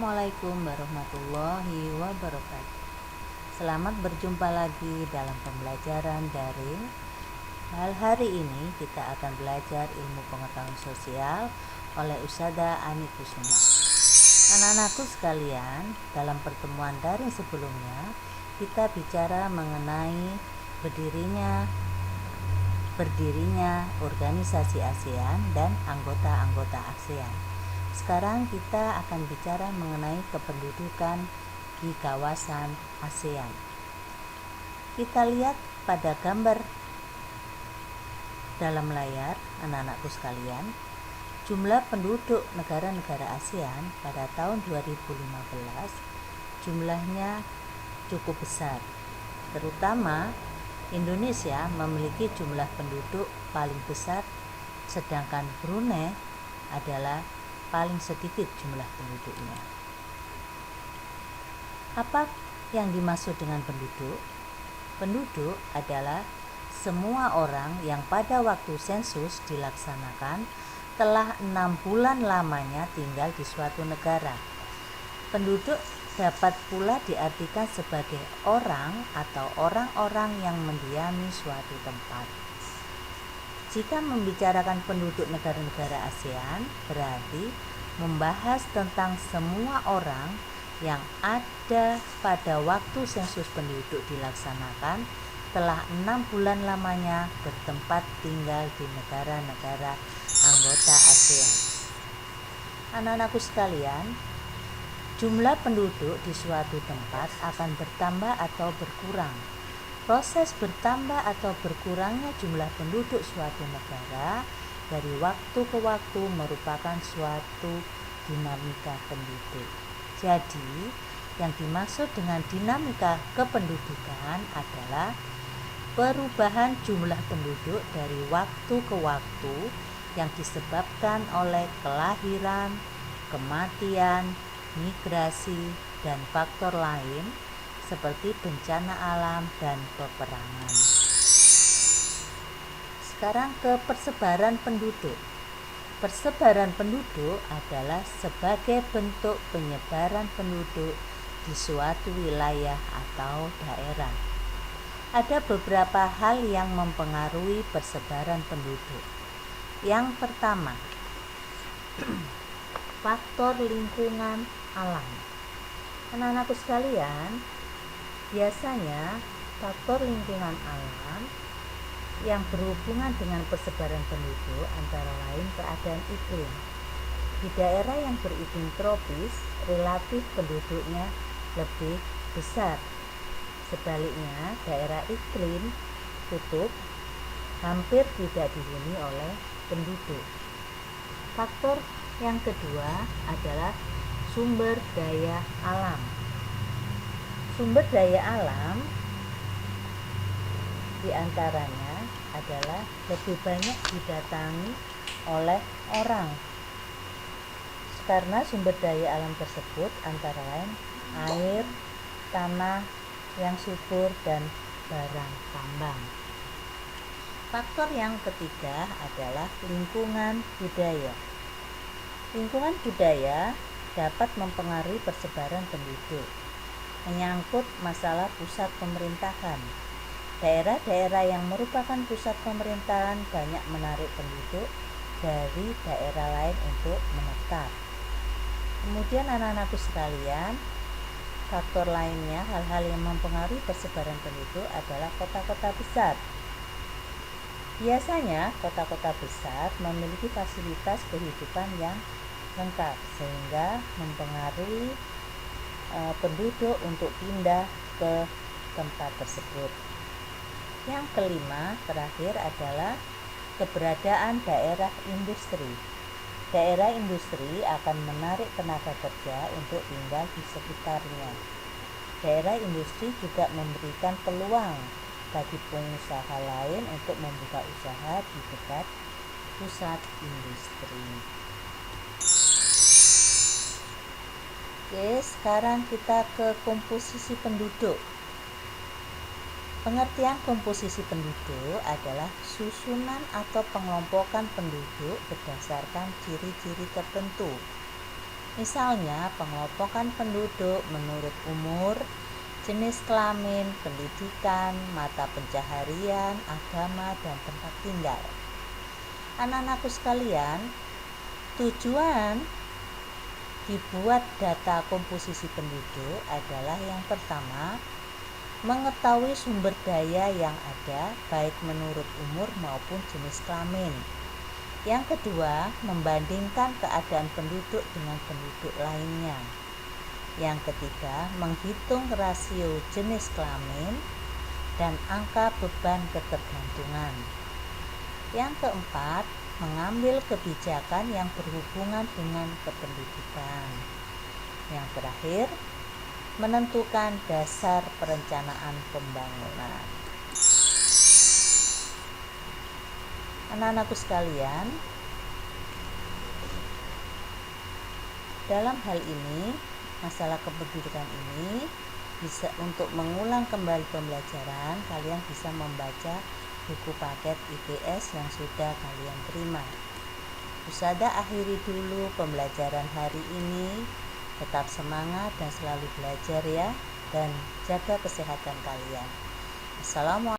Assalamualaikum warahmatullahi wabarakatuh. Selamat berjumpa lagi dalam pembelajaran daring. Hari ini kita akan belajar ilmu pengetahuan sosial oleh Ustadzah Ani Kusuma. Anak-anakku sekalian, dalam pertemuan daring sebelumnya kita bicara mengenai berdirinya organisasi ASEAN dan anggota-anggota ASEAN. Sekarang kita akan bicara mengenai kependudukan di kawasan ASEAN. Kita lihat pada gambar dalam layar, anak-anakku sekalian, jumlah penduduk negara-negara ASEAN pada tahun 2015 jumlahnya cukup besar. Terutama Indonesia memiliki jumlah penduduk paling besar, sedangkan Brunei adalah paling sedikit jumlah penduduknya. Apa yang dimaksud dengan penduduk? Penduduk adalah semua orang yang pada waktu sensus dilaksanakan telah 6 bulan lamanya tinggal di suatu negara. Penduduk dapat pula diartikan sebagai orang atau orang-orang yang mendiami suatu tempat. Jika membicarakan penduduk negara-negara ASEAN, berarti membahas tentang semua orang yang ada pada waktu sensus penduduk dilaksanakan telah 6 bulan lamanya bertempat tinggal di negara-negara anggota ASEAN. Anak-anakku sekalian, jumlah penduduk di suatu tempat akan bertambah atau berkurang. Proses bertambah atau berkurangnya jumlah penduduk suatu negara dari waktu ke waktu merupakan suatu dinamika penduduk. Jadi, yang dimaksud dengan dinamika kependudukan adalah perubahan jumlah penduduk dari waktu ke waktu yang disebabkan oleh kelahiran, kematian, migrasi, dan faktor lain seperti bencana alam dan peperangan. Sekarang ke persebaran penduduk. Persebaran penduduk adalah sebagai bentuk penyebaran penduduk di suatu wilayah atau daerah. Ada beberapa hal yang mempengaruhi persebaran penduduk. Yang pertama, faktor lingkungan alam. Anak-anakku sekalian, biasanya faktor lingkungan alam yang berhubungan dengan persebaran penduduk antara lain keadaan iklim. Di daerah yang beriklim tropis, relatif penduduknya lebih besar. Sebaliknya, daerah iklim kutub hampir tidak dihuni oleh penduduk. Faktor yang kedua adalah sumber daya alam. Sumber daya alam diantaranya adalah lebih banyak didatangi oleh orang, karena sumber daya alam tersebut antara lain air, tanah yang subur, dan barang tambang. Faktor yang ketiga adalah lingkungan budaya. Lingkungan budaya dapat mempengaruhi persebaran penduduk. Menyangkut masalah pusat pemerintahan. Daerah-daerah yang merupakan pusat pemerintahan banyak menarik penduduk dari daerah lain untuk menetap. Kemudian anak-anakku sekalian, faktor lainnya, hal-hal yang mempengaruhi persebaran penduduk adalah kota-kota besar. Biasanya kota-kota besar memiliki fasilitas kehidupan yang lengkap sehingga mempengaruhi penduduk untuk pindah ke tempat tersebut. Yang kelima, terakhir adalah keberadaan daerah industri. Daerah industri akan menarik tenaga kerja untuk tinggal di sekitarnya. Daerah industri juga memberikan peluang bagi pengusaha lain untuk membuka usaha di dekat pusat industri. Oke, sekarang kita ke komposisi penduduk. Pengertian komposisi penduduk adalah susunan atau pengelompokan penduduk berdasarkan ciri-ciri tertentu. Misalnya, pengelompokan penduduk menurut umur, jenis kelamin, pendidikan, mata pencaharian, agama, dan tempat tinggal. Anak-anakku sekalian, tujuan dibuat data komposisi penduduk adalah yang pertama, mengetahui sumber daya yang ada baik menurut umur maupun jenis kelamin. Yang kedua, membandingkan keadaan penduduk dengan penduduk lainnya. Yang ketiga, menghitung rasio jenis kelamin dan angka beban ketergantungan. Yang keempat, mengambil kebijakan yang berhubungan dengan kependudukan. Yang terakhir, menentukan dasar perencanaan pembangunan. Anak-anakku sekalian, dalam hal ini, masalah kependudukan ini bisa untuk mengulang kembali pembelajaran, kalian bisa membaca buku paket IPS yang sudah kalian terima. Ustazah akhiri dulu pembelajaran hari ini. Tetap semangat dan selalu belajar ya, dan jaga kesehatan kalian. Assalamualaikum.